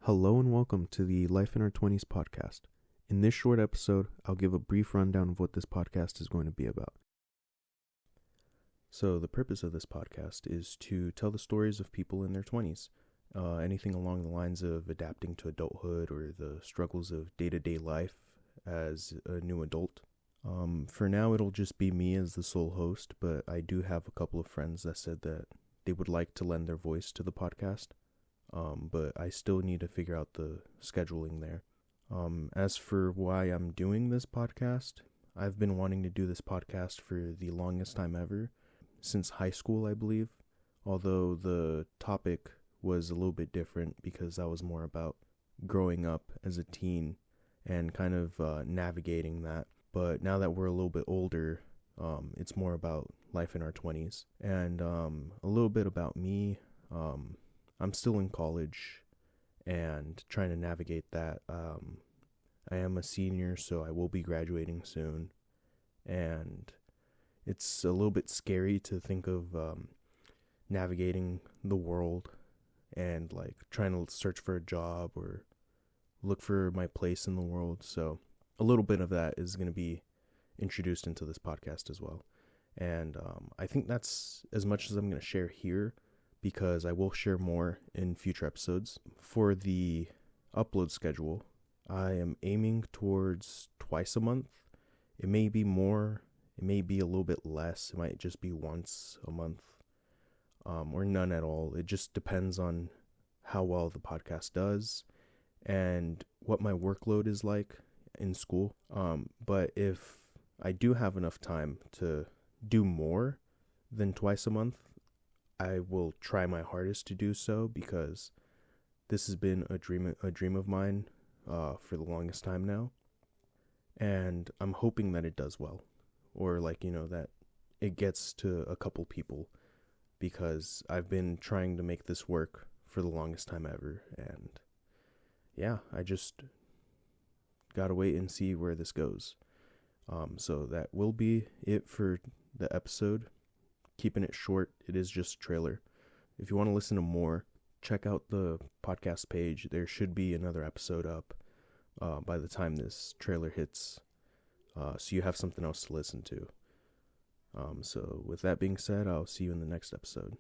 Hello and welcome to the Life in Our 20s podcast. In this short episode, I'll give a brief rundown of what this podcast is going to be about. So, the purpose of this podcast is to tell the stories of people in their 20s, anything along the lines of adapting to adulthood or the struggles of day-to-day life as a new adult. For now, it'll just be me as the sole host, but I do have a couple of friends that said that they would like to lend their voice to the podcast. But I still need to figure out the scheduling there. As for why I'm doing this podcast, I've been wanting to do this podcast for the longest time ever, since high school, I believe, although the topic was a little bit different because that was more about growing up as a teen and kind of navigating that. But now that we're a little bit older, it's more about life in our 20s. And a little bit about me. I'm still in college and trying to navigate that. I am a senior, so I will be graduating soon. And it's a little bit scary to think of navigating the world and like trying to search for a job or look for my place in the world. So a little bit of that is going to be introduced into this podcast as well. And I think that's as much as I'm going to share here, because I will share more in future episodes. For the upload schedule, I am aiming towards twice a month. It may be more, it may be a little bit less. It might just be once a month, or none at all. It just depends on how well the podcast does and what my workload is like in school. But if I do have enough time to do more than twice a month, I will try my hardest to do so, because this has been a dream of mine for the longest time now, and I'm hoping that it does well, or that it gets to a couple people, because I've been trying to make this work for the longest time ever, and yeah, I just gotta wait and see where this goes. So that will be it for the episode. Keeping it short, it is just a trailer. If you want to listen to more, check out the podcast page. There should be another episode up by the time this trailer hits, so you have something else to listen to. So with that being said, I'll see you in the next episode.